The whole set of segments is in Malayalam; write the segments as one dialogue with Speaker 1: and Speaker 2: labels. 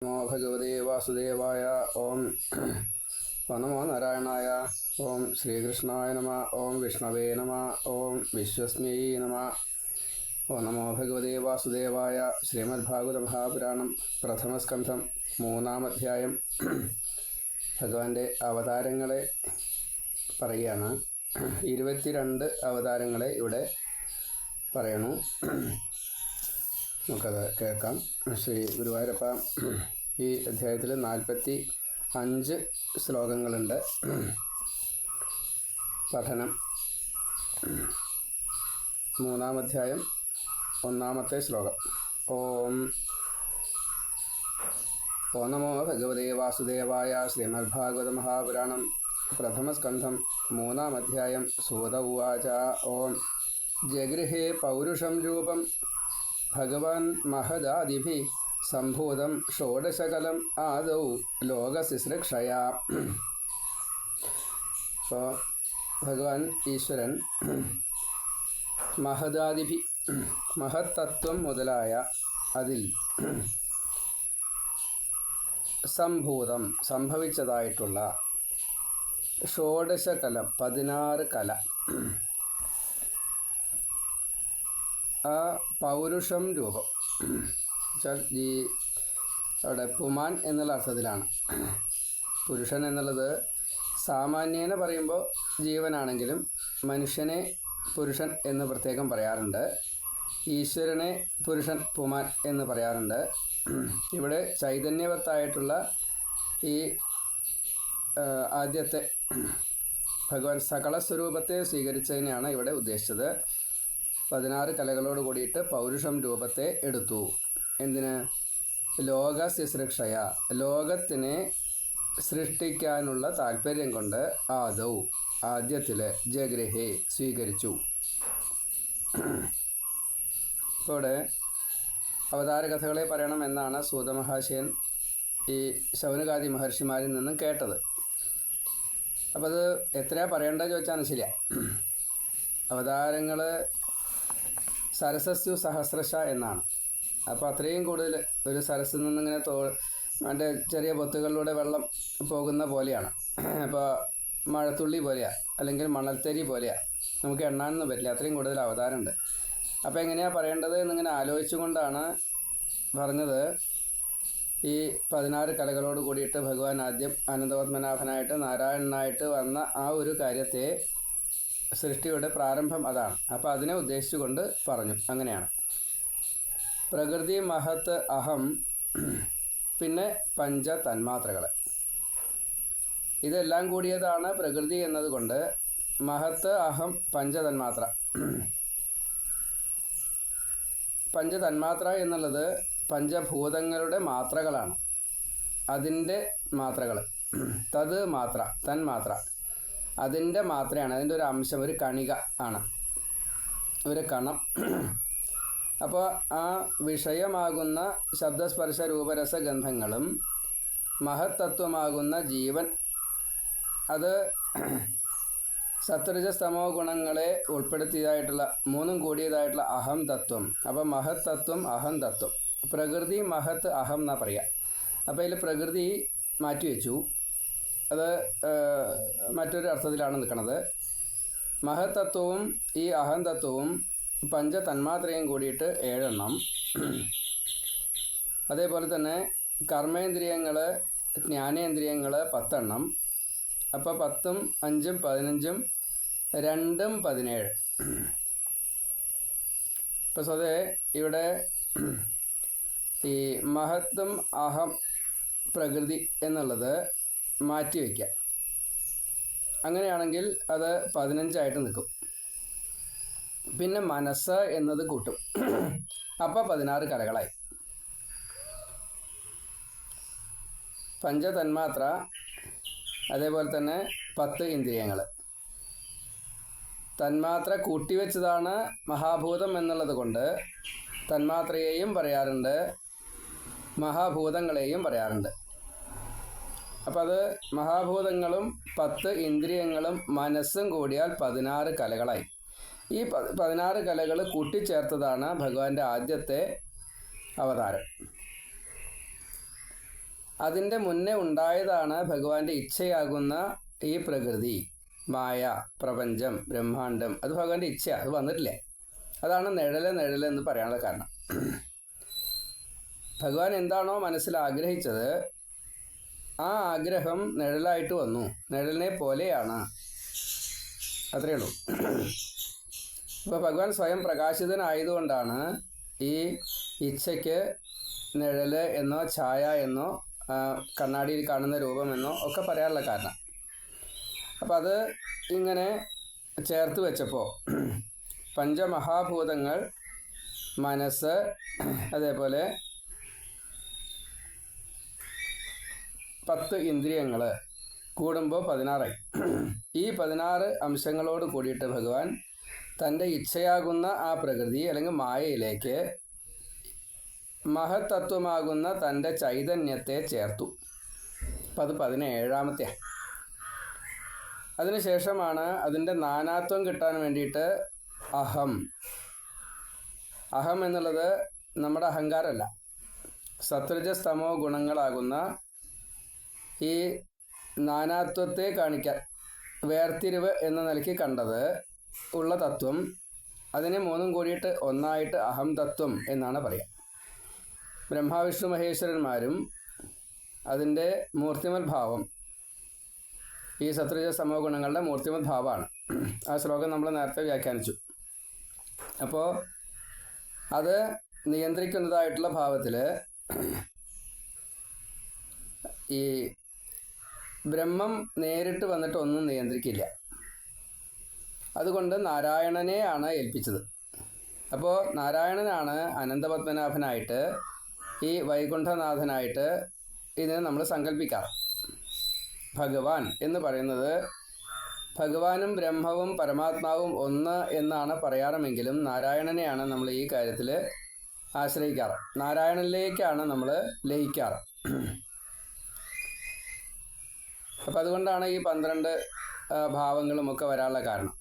Speaker 1: നമോ ഭഗവതേ വാസുദേവായ. ഓം നമോ നാരായണായ. ഓം ശ്രീകൃഷ്ണായ നമ. ഓം വിഷ്ണവേ നമ. ഓം വിശ്വസ്മൈ നമ. ഓം നമോ ഭഗവതേ വാസുദേവായ. ശ്രീമദ്ഭാഗവത മഹാപുരാണം പ്രഥമസ്കന്ധം 3-ാം അധ്യായം. ഭഗവാന്റെ അവതാരങ്ങളെ പറയുകയാണ്. 22 അവതാരങ്ങളെ ഇവിടെ പറയണു. നമുക്കത് കേൾക്കാം. ശ്രീ ഗുരുവായൂരപ്പ, ഈ അധ്യായത്തിൽ 45 ശ്ലോകങ്ങളുണ്ട്. പഠനം 3-ാം അധ്യായം 1-ാമത്തെ ശ്ലോകം. ഓം നമോ ഭഗവതേ വാസുദേവായ. ശ്രീമദ്ഭാഗവത മഹാപുരാണം പ്രഥമസ്കന്ധം 3-ാം അധ്യായം. സൂത ഉവാച. ഓം ജഗൃഹേ പൗരുഷം രൂപം ഭഗവാൻ മഹദാദിഭി സംഭൂതം ഷോഡശകലം ആദൗ ലോകശുശ്രൂഷയാ. അപ്പോൾ ഭഗവാൻ ഈശ്വരൻ മഹദാദിഭി, മഹത്തത്വം മുതലായ അതിൽ സംഭൂതം സംഭവിച്ചതായിട്ടുള്ള ഷോഡശകലം 16 കല, ആ പൗരുഷം രൂപം വെച്ചാൽ ഈ അവിടെ പുമാൻ എന്നുള്ള അർത്ഥത്തിലാണ്. പുരുഷൻ എന്നുള്ളത് സാമാന്യേന പറയുമ്പോൾ ജീവനാണെങ്കിലും മനുഷ്യനെ പുരുഷൻ എന്ന് പ്രത്യേകം പറയാറുണ്ട്. ഈശ്വരനെ പുരുഷൻ പുമാൻ എന്ന് പറയാറുണ്ട്. ഇവിടെ ചൈതന്യവത്തായിട്ടുള്ള ഈ ആദ്യത്തെ ഭഗവാൻ സകല സ്വരൂപത്തെ സ്വീകരിച്ചതിനെയാണ് ഇവിടെ ഉദ്ദേശിച്ചത്. 16 കലകളോട് കൂടിയിട്ട് പൗരുഷം രൂപത്തെ എടുത്തു. എന്തിന്? ലോക ശുശ്രൂഷയ, ലോകത്തിനെ സൃഷ്ടിക്കാനുള്ള താല്പര്യം കൊണ്ട് ആദൗ ആദ്യത്തിൽ ജഗൃഹേ സ്വീകരിച്ചു. ഇപ്പോൾ ഇവിടെ അവതാര കഥകളെ പറയണമെന്നാണ് സൂതമഹാശയൻ ഈ ശൗനകാദി മഹർഷിമാരിൽ നിന്നും കേട്ടത്. അപ്പോൾ അത് എത്രയാ പറയേണ്ടത് ചോദിച്ചാൽ ശരിയാണ്. അവതാരങ്ങൾ സരസസ്യു സഹസ്രശ എന്നാണ്. അപ്പോൾ അത്രയും കൂടുതൽ ഒരു സരസിൽ നിന്നിങ്ങനെ അതിൻ്റെ ചെറിയ പൊത്തുകളിലൂടെ വെള്ളം പോകുന്ന പോലെയാണ്. അപ്പോൾ മഴത്തുള്ളി പോലെയാണ്, അല്ലെങ്കിൽ മണൽത്തരി പോലെയാണ്. നമുക്ക് എണ്ണാനൊന്നും പറ്റില്ല, അത്രയും കൂടുതൽ അവതാരമുണ്ട്. അപ്പോൾ എങ്ങനെയാണ് പറയേണ്ടത് എന്നിങ്ങനെ ആലോചിച്ചുകൊണ്ടാണ് പറഞ്ഞത്. ഈ 16 കലകളോട് കൂടിയിട്ട് ഭഗവാൻ ആദ്യം അനന്തപത്മനാഭനായിട്ട് നാരായണനായിട്ട് വന്ന ആ ഒരു കാര്യത്തെ, സൃഷ്ടിയുടെ പ്രാരംഭം അതാണ്. അപ്പോൾ അതിനെ ഉദ്ദേശിച്ചുകൊണ്ട് പറഞ്ഞു. അങ്ങനെയാണ് പ്രകൃതി, മഹത്ത്, അഹം, പിന്നെ പഞ്ച തന്മാത്രകൾ. ഇതെല്ലാം കൂടിയതാണ് പ്രകൃതി എന്നതുകൊണ്ട് മഹത്ത്, അഹം, പഞ്ചതന്മാത്ര. പഞ്ചതന്മാത്ര എന്നുള്ളത് പഞ്ചഭൂതങ്ങളുടെ മാത്രകളാണ്. അതിൻ്റെ മാത്രകൾ. തത് മാത്ര, തന്മാത്ര, അതിൻ്റെ മാത്രയാണ്, അതിൻ്റെ ഒരു അംശം, ഒരു കണിക ആണ്, ഒരു കണം. അപ്പോൾ ആ വിഷയമാകുന്ന ശബ്ദസ്പർശ രൂപരസ ഗന്ധങ്ങളും മഹത്തത്വമാകുന്ന ജീവൻ, അത് സത്വരജസ്തമോ ഗുണങ്ങളെ ഉൾപ്പെടുത്തിയതായിട്ടുള്ള 3ഉം കൂടിയതായിട്ടുള്ള അഹം തത്വം. അപ്പോൾ മഹത്തത്വം, അഹം തത്വം. പ്രകൃതി, മഹത്ത്, അഹം എന്നാ പറയുക. അപ്പോൾ ഇതിൽ പ്രകൃതി മാറ്റിവെച്ചു. അത് മറ്റൊരു അർത്ഥത്തിലാണ് നിൽക്കുന്നത്. മഹത്തത്വവും ഈ അഹന്തത്വവും പഞ്ചതന്മാത്രയും കൂടിയിട്ട് 7 എണ്ണം. അതേപോലെ തന്നെ കർമ്മേന്ദ്രിയങ്ങൾ, ജ്ഞാനേന്ദ്രിയങ്ങൾ 10 എണ്ണം. അപ്പോൾ 10ഉം 5ഉം 15ഉം 2ഉം 17. ഇപ്പോൾ സ്വതേ ഇവിടെ ഈ മഹത്വം, അഹം, പ്രകൃതി എന്നുള്ളത് മാറ്റിവെക്കുക. അങ്ങനെയാണെങ്കിൽ അത് 15 നിൽക്കും. പിന്നെ മനസ്സ് എന്നത് കൂട്ടും. അപ്പോൾ 16 കലകളായി. പഞ്ചതന്മാത്ര, അതേപോലെ തന്നെ 10 ഇന്ദ്രിയങ്ങൾ. തന്മാത്ര കൂട്ടിവെച്ചതാണ് മഹാഭൂതം എന്നുള്ളത് കൊണ്ട് തന്മാത്രയെയും പറയാറുണ്ട്, മഹാഭൂതങ്ങളെയും പറയാറുണ്ട്. അപ്പം അത് മഹാഭൂതങ്ങളും 10 ഇന്ദ്രിയങ്ങളും മനസ്സും കൂടിയാൽ 16 കലകളായി. ഈ 16 കലകൾ കൂട്ടിച്ചേർത്തതാണ് ഭഗവാന്റെ ആദ്യത്തെ അവതാരം. അതിൻ്റെ മുന്നേ ഉണ്ടായതാണ് ഭഗവാന്റെ ഇച്ഛയാകുന്ന ഈ പ്രകൃതി, മായ, പ്രപഞ്ചം, ബ്രഹ്മാണ്ടം. അത് ഭഗവാന്റെ ഇച്ഛ, അത് വന്നിട്ടില്ല. അതാണ് നിഴല് എന്ന് പറയാനുള്ള കാരണം. ഭഗവാൻ എന്താണോ മനസ്സിൽ ആഗ്രഹിച്ചത്, ആ ആഗ്രഹം നിഴലായിട്ട് വന്നു. നിഴലിനെ പോലെയാണ്, അത്രയേ ഉള്ളൂ. ഇപ്പോൾ ഭഗവാൻ സ്വയം പ്രകാശിതനായതുകൊണ്ടാണ് ഈ ഇച്ഛയ്ക്ക് നിഴല് എന്നോ ഛായ എന്നോ കണ്ണാടിയിൽ കാണുന്ന രൂപമെന്നോ ഒക്കെ പറയാനുള്ള കാരണം. അപ്പം അത് ഇങ്ങനെ ചേർത്ത് വെച്ചപ്പോൾ പഞ്ചമഹാഭൂതങ്ങൾ, മനസ്സ്, അതേപോലെ 10 ഇന്ദ്രിയങ്ങൾ കൂടുമ്പോൾ 16ആയി. ഈ 16 അംശങ്ങളോട് കൂടിയിട്ട് ഭഗവാൻ തൻ്റെ ഇച്ഛയാകുന്ന ആ പ്രകൃതി അല്ലെങ്കിൽ മായയിലേക്ക് മഹത്തത്വമാകുന്ന തൻ്റെ ചൈതന്യത്തെ ചേർത്തു. അപ്പം അത് 17ാമത്തെ. അതിനുശേഷമാണ് അതിൻ്റെ നാനാത്വം കിട്ടാൻ വേണ്ടിയിട്ട് അഹം എന്നുള്ളത് നമ്മുടെ അഹങ്കാരമല്ല, സത്വരജസ്തമോ ഗുണങ്ങളാകുന്ന ഈ നാനാത്വത്തെ കാണിക്കാൻ വേർതിരിവ് എന്ന നിലയ്ക്ക് കണ്ടത് ഉള്ള തത്വം. അതിനെ മൂന്നും കൂടിയിട്ട് ഒന്നായിട്ട് അഹം തത്വം എന്നാണ് പറയുക. ബ്രഹ്മാവിഷ്ണു മഹേശ്വരന്മാരും അതിൻ്റെ മൂർത്തിമത് ഭാവം, ഈ സത്വരജസ്തമോ ഗുണങ്ങളുടെ മൂർത്തിമത് ഭാവമാണ്. ആ ശ്ലോകം നമ്മൾ നേരത്തെ വ്യാഖ്യാനിച്ചു. അപ്പോൾ അത് നിയന്ത്രിക്കുന്നതായിട്ടുള്ള ഭാവത്തിൽ ഈ ബ്രഹ്മം നേരിട്ട് വന്നിട്ട് ഒന്നും നിയന്ത്രിക്കില്ല. അതുകൊണ്ട് നാരായണനെയാണ് ഏൽപ്പിച്ചത്. അപ്പോൾ നാരായണനാണ് അനന്തപത്മനാഭനായിട്ട്, ഈ വൈകുണ്ഠനാഥനായിട്ട് ഇതിനെ നമ്മൾ സങ്കല്പിക്കാറ്. ഭഗവാൻ എന്ന് പറയുന്നത് ഭഗവാനും ബ്രഹ്മവും പരമാത്മാവും ഒന്ന് എന്നാണ് പറയാറുമെങ്കിലും നാരായണനെയാണ് നമ്മൾ ഈ കാര്യത്തിൽ ആശ്രയിക്കാറ്. നാരായണനിലേക്കാണ് നമ്മൾ ലയിക്കാറ്. അപ്പം അതുകൊണ്ടാണ് ഈ 12 ഭാവങ്ങളുമൊക്കെ വരാനുള്ള കാരണം.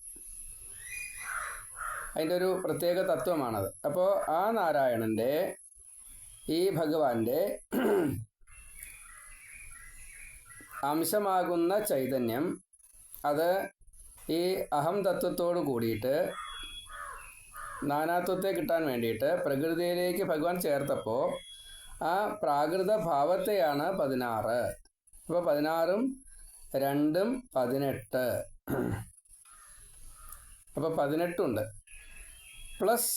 Speaker 1: അതിൻ്റെ ഒരു പ്രത്യേക തത്വമാണത്. അപ്പോൾ ആ നാരായണൻ്റെ, ഈ ഭഗവാന്റെ അംശമാകുന്ന ചൈതന്യം, അത് ഈ അഹം തത്വത്തോട് കൂടിയിട്ട് നാനാത്വത്തെ കിട്ടാൻ വേണ്ടിയിട്ട് പ്രകൃതിയിലേക്ക് ഭഗവാൻ ചേർത്തപ്പോൾ ആ പ്രാകൃത ഭാവത്തെയാണ് 16. അപ്പോൾ 16ഉം 2ഉം 18. അപ്പോൾ 18ഉണ്ട്. പ്ലസ്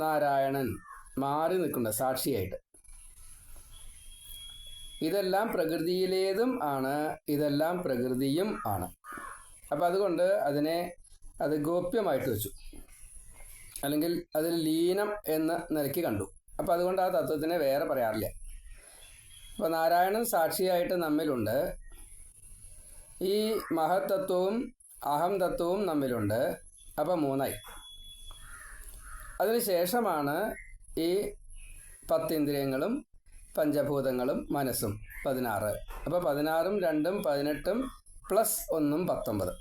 Speaker 1: നാരായണൻ മാറി നിൽക്കുന്നുണ്ട് സാക്ഷിയായിട്ട്. ഇതെല്ലാം പ്രകൃതിയിലേതും ആണ്, ഇതെല്ലാം പ്രകൃതിയും ആണ്. അപ്പം അതുകൊണ്ട് അത് ഗോപ്യമായിട്ട് വെച്ചു, അല്ലെങ്കിൽ അതിൽ ലീനം എന്ന നിലയ്ക്ക് കണ്ടു. അപ്പം അതുകൊണ്ട് ആ തത്വത്തിനെ വേറെ പറയാറില്ല. അപ്പോൾ നാരായണൻ സാക്ഷിയായിട്ട് നമ്മിലുണ്ട്, ഈ മഹത്തത്വവും അഹം തത്വവും നമ്മിലുണ്ട്. അപ്പം 3ആയി. അതിനുശേഷമാണ് ഈ 10 ഇന്ദ്രിയങ്ങളും പഞ്ചഭൂതങ്ങളും മനസ്സും 16. അപ്പോൾ 16ഉം 2ഉം 18ഉം പ്ലസ് 1ഉം 19.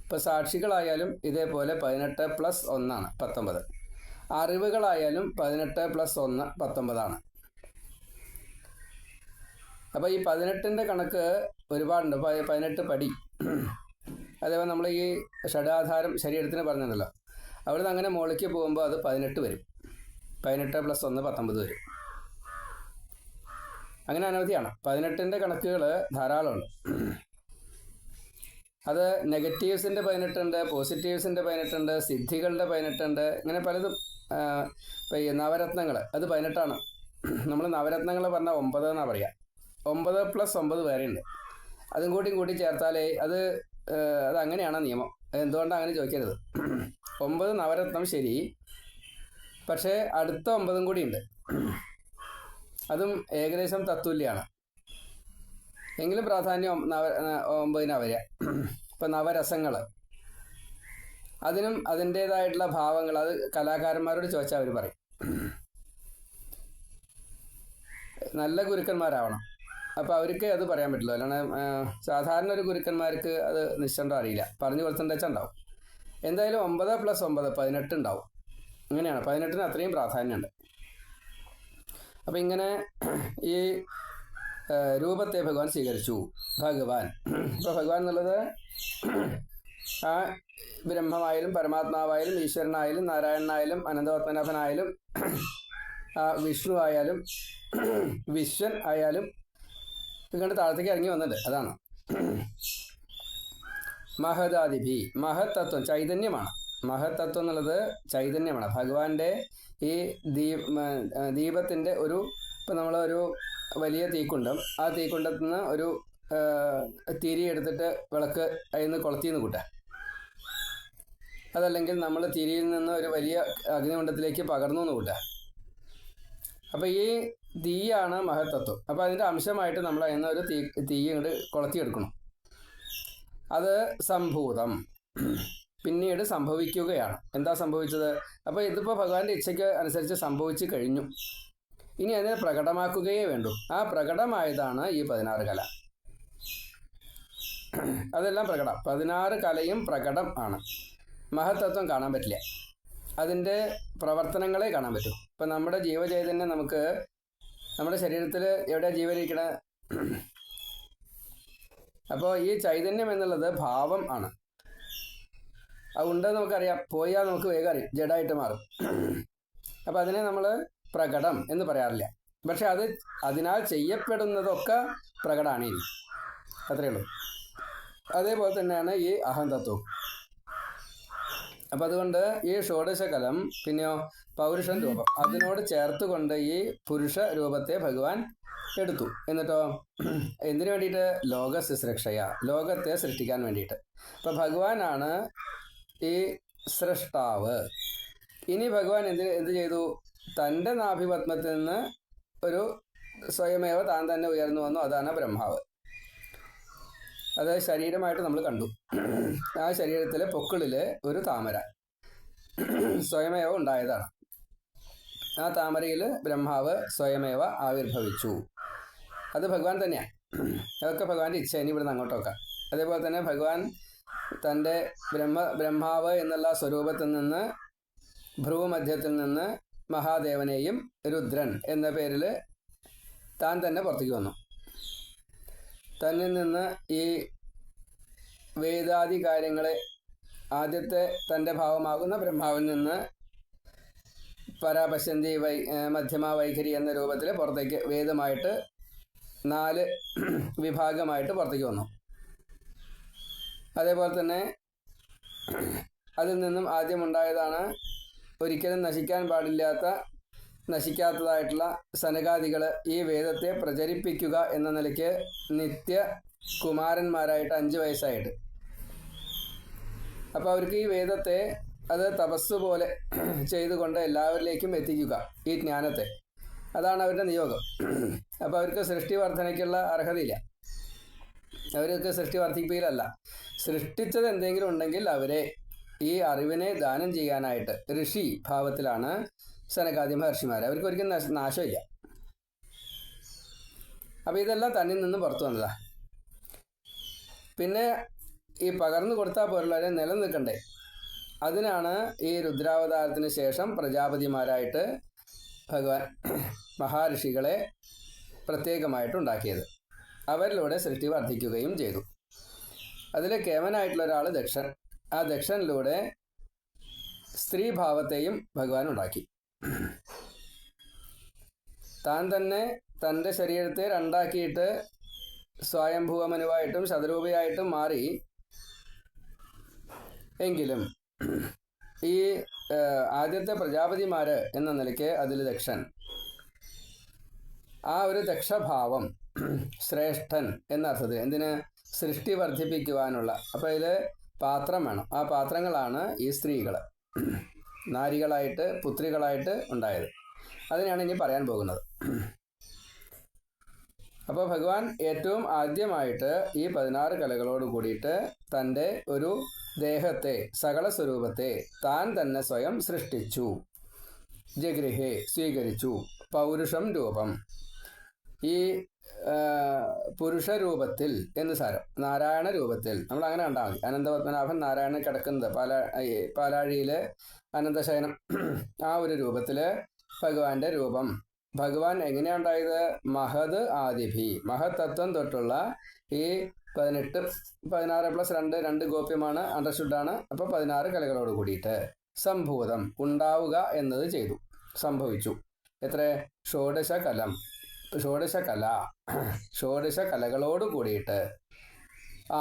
Speaker 1: ഇപ്പോൾ സാക്ഷികളായാലും ഇതേപോലെ 18 പ്ലസ് 1ആണ് 19. അറിവുകളായാലും 18 പ്ലസ് 1 19ആണ്. അപ്പോൾ ഈ 18ൻ്റെ കണക്ക് ഒരുപാടുണ്ട്. 18 പടി. അതേപോലെ നമ്മൾ ഈ ഷഡാധാരം ശരീരത്തിന് പറഞ്ഞതല്ലോ, അവിടുന്ന് അങ്ങനെ മുകളിലേക്ക് പോകുമ്പോൾ അത് 18 വരും. 18 പ്ലസ് 1 19 വരും. അങ്ങനെ അനവധിയാണ്. 18ൻ്റെ കണക്കുകൾ ധാരാളമുണ്ട്. അത് നെഗറ്റീവ്സിൻ്റെ 18 ഉണ്ട്, പോസിറ്റീവ്സിൻ്റെ 18 ഉണ്ട്, സിദ്ധികളുടെ 18 ഉണ്ട്, ഇങ്ങനെ പലതും. ഇപ്പോൾ ഈ നവരത്നങ്ങൾ അത് 18ആണ്. നമ്മൾ നവരത്നങ്ങൾ പറഞ്ഞാൽ 9 എന്നാണ് പറയുക. 9 പ്ലസ് 9 വേറെ ഉണ്ട്. അതും കൂടി ചേർത്താലേ അതങ്ങനെയാണ് നിയമം. എന്തുകൊണ്ടാണ് അങ്ങനെ ചോദിക്കരുത്. 9 നവരത്നം ശരി, പക്ഷേ അടുത്ത 9ഉം കൂടി ഉണ്ട്. അതും ഏകദേശം തത്തുല്യമാണ്. എങ്കിലും പ്രാധാന്യം 9നാണ് വരിക. ഇപ്പം നവരസങ്ങൾ, അതിനും അതിൻ്റേതായിട്ടുള്ള ഭാവങ്ങൾ, അത് കലാകാരന്മാരോട് ചോദിച്ചാൽ അവർ പറയും. നല്ല ഗുരുക്കന്മാരാവണം. അപ്പോൾ അവർക്ക് അത് പറയാൻ പറ്റില്ല. അല്ലാണ്ട് സാധാരണ ഒരു ഗുരുക്കന്മാർക്ക് അത് നിശ്ചയം അറിയില്ല. പറഞ്ഞു കൊടുത്തിട്ടുണ്ടെച്ചാൽ ഉണ്ടാവും. എന്തായാലും 9 പ്ലസ് 9 18 ഉണ്ടാവും. അങ്ങനെയാണ്. 18ന് അത്രയും പ്രാധാന്യമുണ്ട്. അപ്പം ഇങ്ങനെ ഈ രൂപത്തെ ഭഗവാൻ സ്വീകരിച്ചു. ഭഗവാൻ ഇപ്പോൾ ഭഗവാൻ എന്നുള്ളത് ആ ബ്രഹ്മമായാലും പരമാത്മാവായാലും ഈശ്വരനായാലും നാരായണനായാലും അനന്തപത്മനാഭനായാലും വിഷ്ണു ആയാലും വിശ്വൻ ആയാലും ഇങ്ങോട്ട് താഴത്തേക്ക് ഇറങ്ങി വന്നിട്ട് അതാണ് മഹദാദിഭി. മഹത്തത്വം ചൈതന്യമാണ്. മഹത്തത്വം എന്നുള്ളത് ചൈതന്യമാണ്. ഭഗവാന്റെ ഈ ദീപത്തിൻ്റെ ഒരു ഇപ്പം നമ്മളൊരു വലിയ തീക്കുണ്ടം, ആ തീക്കുണ്ടത്തിൽ നിന്ന് ഒരു തിരി എടുത്തിട്ട് വിളക്ക് അതിൽ നിന്ന് കൊളുത്തിന്ന് കൂട്ടാം. അതല്ലെങ്കിൽ നമ്മൾ തിരിയിൽ നിന്ന് ഒരു വലിയ അഗ്നികുണ്ഡത്തിലേക്ക് പകർന്നു എന്ന് കൂട്ടാം. അപ്പോൾ ഈ തീയാണ് മഹത്തത്വം. അപ്പോൾ അതിൻ്റെ അംശമായിട്ട് നമ്മൾ അതിൽ നിന്ന് ഒരു തീ ഇങ്ങോട്ട് കൊളുത്തിയെടുക്കണം. അത് സംഭൂതം പിന്നീട് സംഭവിക്കുകയാണ്. എന്താ സംഭവിച്ചത്? അപ്പോൾ ഇതിപ്പോൾ ഭഗവാന്റെ ഇച്ഛയ്ക്ക് അനുസരിച്ച് സംഭവിച്ചു കഴിഞ്ഞു. ഇനി അതിനെ പ്രകടമാക്കുകയേ വേണ്ടൂ. ആ പ്രകടമായതാണ് ഈ 16 കല. അതെല്ലാം പ്രകടം. 16 കലയും പ്രകടം ആണ്. മഹത്തത്വം കാണാൻ പറ്റില്ല, അതിൻ്റെ പ്രവർത്തനങ്ങളെ കാണാൻ പറ്റും. ഇപ്പം നമ്മുടെ ജീവചൈതന്യം നമുക്ക് നമ്മുടെ ശരീരത്തിൽ എവിടെയാണ് ജീവനിരിക്കണേ? അപ്പോൾ ഈ ചൈതന്യം എന്നുള്ളത് ഭാവം ആണ്. അതുണ്ടെന്ന് നമുക്കറിയാം, പോയാൽ നമുക്ക് വേഗം അറിയും, ജഡായിട്ട് മാറും. അപ്പം അതിനെ നമ്മൾ പ്രകടം എന്ന് പറയാറില്ല. പക്ഷെ അത് അതിനാൽ ചെയ്യപ്പെടുന്നതൊക്കെ പ്രകടമാണ്. ഇനി അത്രയേ ഉള്ളൂ. അതേപോലെ തന്നെയാണ് ഈ അഹന്തത്വം. അപ്പം അതുകൊണ്ട് ഈ ഷോഡശകലം പിന്നെയോ പൗരുഷൻ രൂപം അതിനോട് ചേർത്തുകൊണ്ട് ഈ പുരുഷ രൂപത്തെ ഭഗവാൻ എടുത്തു. എന്നിട്ടോ എന്തിനു വേണ്ടിയിട്ട്? ലോക ശുശ്രൂഷയ, ലോകത്തെ സൃഷ്ടിക്കാൻ വേണ്ടിയിട്ട്. അപ്പം ഭഗവാനാണ് ഈ സൃഷ്ടാവ്. ഇനി ഭഗവാൻ എന്ത് ചെയ്തു? തൻ്റെ നാഭിപത്മത്തിൽ നിന്ന് ഒരു സ്വയമേവ താൻ തന്നെ ഉയർന്നു വന്നു. അതാണ് ബ്രഹ്മാവ്. അത് ശരീരമായിട്ട് നമ്മൾ കണ്ടു. ആ ശരീരത്തിലെ പൊക്കിളിൽ ഒരു താമര സ്വയമേവ ഉണ്ടായതാണ്. ആ താമരയിൽ ബ്രഹ്മാവ് സ്വയമേവ ആവിർഭവിച്ചു. അത് ഭഗവാൻ തന്നെയാണ്. അതൊക്കെ ഭഗവാന്റെ ഇച്ഛ. ഇനി ഇവിടുന്ന് അങ്ങോട്ടൊക്കെ അതേപോലെ തന്നെ ഭഗവാൻ തൻ്റെ ബ്രഹ്മാവ് എന്നുള്ള സ്വരൂപത്തിൽ നിന്ന് ഭ്രൂമധ്യത്തിൽ നിന്ന് മഹാദേവനെയും രുദ്രൻ എന്ന പേരിൽ താൻ തന്നെ പുറത്തേക്ക് വന്നു. തന്നിൽ നിന്ന് ഈ വേദാദി കാര്യങ്ങളെ ആദ്യത്തെ തൻ്റെ ഭാവമാകുന്ന ബ്രഹ്മാവിൽ നിന്ന് പരാപശ്യന്തി മധ്യമ വൈഖരി എന്ന രൂപത്തിൽ പുറത്തേക്ക് വേദമായിട്ട് 4 വിഭാഗമായിട്ട് പുറത്തേക്ക് വന്നു. അതേപോലെ തന്നെ അതിൽ നിന്നും ആദ്യമുണ്ടായതാണ് ഒരിക്കലും നശിക്കാത്തതായിട്ടുള്ള സനകാദികൾ ഈ വേദത്തെ പ്രചരിപ്പിക്കുക എന്ന നിലയ്ക്ക് നിത്യ കുമാരന്മാരായിട്ട് 5 വയസ്സായിട്ട്. അപ്പോൾ അവർക്ക് ഈ വേദത്തെ അത് തപസ് പോലെ ചെയ്തുകൊണ്ട് എല്ലാവരിലേക്കും എത്തിക്കുക ഈ ജ്ഞാനത്തെ. അതാണ് അവരുടെ നിയോഗം. അപ്പോൾ അവർക്ക് സൃഷ്ടി വർധനയ്ക്കുള്ള അർഹതയില്ല. അവർക്ക് സൃഷ്ടി വർദ്ധിപ്പിക്കലല്ല, സൃഷ്ടിച്ചത് എന്തെങ്കിലും ഉണ്ടെങ്കിൽ അവരെ ഈ അറിവിനെ ദാനം ചെയ്യാനായിട്ട് ഋഷി ഭാവത്തിലാണ് സനകാദി മഹർഷിമാർ. അവർക്ക് ഒരിക്കലും നാശമില്ല. അപ്പോൾ ഇതെല്ലാം തന്നിൽ നിന്ന് പുറത്തു വന്നതാ. പിന്നെ ഈ പകർന്നു കൊടുത്താൽ പോലുള്ളവരെ നിലനിൽക്കണ്ടേ? അതിനാണ് ഈ രുദ്രാവതാരത്തിന് ശേഷം പ്രജാപതിമാരായിട്ട് ഭഗവാൻ മഹാഋഷികളെ പ്രത്യേകമായിട്ടുണ്ടാക്കിയത്. അവരിലൂടെ സൃഷ്ടി വർദ്ധിക്കുകയും ചെയ്തു. അതിൽ കേവനായിട്ടുള്ള ഒരാൾ ദക്ഷൻ. ആ ദക്ഷനിലൂടെ സ്ത്രീഭാവത്തെയും ഭഗവാൻ ഉണ്ടാക്കി. താൻ തന്നെ തൻ്റെ ശരീരത്തെ 2ആക്കിയിട്ട് സ്വയംഭൂവമനുവായിട്ടും ശതരൂപയായിട്ടും മാറി. എങ്കിലും ഈ ആദ്യത്തെ പ്രജാപതിമാർ എന്ന നിലയ്ക്ക് അതിൽ ദക്ഷൻ, ആ ഒരു ദക്ഷഭാവം ശ്രേഷ്ഠൻ എന്ന അർത്ഥത്തിൽ എന്തിന്? സൃഷ്ടി വർദ്ധിപ്പിക്കുവാനുള്ള. അപ്പോൾ ഇതിൽ പാത്രം വേണം. ആ പാത്രങ്ങളാണ് ഈ സ്ത്രീകൾ, നാരികളായിട്ട് പുത്രികളായിട്ട് ഉണ്ടായത്. അതിനാണ് ഇനി പറയാൻ പോകുന്നത്. അപ്പോൾ ഭഗവാൻ ഏറ്റവും ആദ്യമായിട്ട് ഈ 16 കലകളോട് കൂടിയിട്ട് തൻ്റെ ഒരു ദേഹത്തെ, സകല സ്വരൂപത്തെ താൻ തന്നെ സ്വയം സൃഷ്ടിച്ചു. ജഗൃഹേ സ്വീകരിച്ചു. പൗരുഷം രൂപം, ഈ പുരുഷ രൂപത്തിൽ എന്ന് സാരം, നാരായണ രൂപത്തിൽ. നമ്മൾ അങ്ങനെ കണ്ടാൽ മതി. അനന്തപത്മനാഭൻ നാരായണൻ കിടക്കുന്നത് പാലാഴിയിലെ അനന്തശയനം, ആ ഒരു രൂപത്തിൽ ഭഗവാന്റെ രൂപം ഭഗവാൻ എങ്ങനെയാണ് ഉണ്ടായത്? മഹത് ആദിഭി, മഹത്തത്വം തൊട്ടുള്ള ഈ 18, 16+2 ഗോപ്യമാണ്, അണ്ടർസ്റ്റുഡാണ്. അപ്പോൾ 16 കലകളോട് കൂടിയിട്ട് സംഭൂതം ഉണ്ടാവുക എന്നത് ചെയ്തു, സംഭവിച്ചു. എത്ര? ഷോഡശ കലകളോട് കൂടിയിട്ട്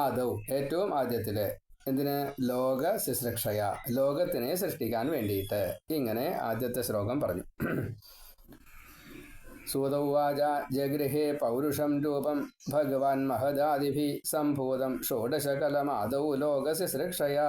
Speaker 1: ആദൗ ഏറ്റവും ആദ്യത്തില് എന്തിന്? ലോക ശുശ്രൂഷയ, ലോകത്തിനെ സൃഷ്ടിക്കാൻ വേണ്ടിയിട്ട്. ഇങ്ങനെ ആദ്യത്തെ ശ്ലോകം പറഞ്ഞു. സൂതൗവാച ജഗൃഹേ പൗരുഷം രൂപം ഭഗവാൻ മഹദാദിഭി സംഭൂതം ഷോഡശകലമാദൗ ലോക ശുശ്രൂഷയാ.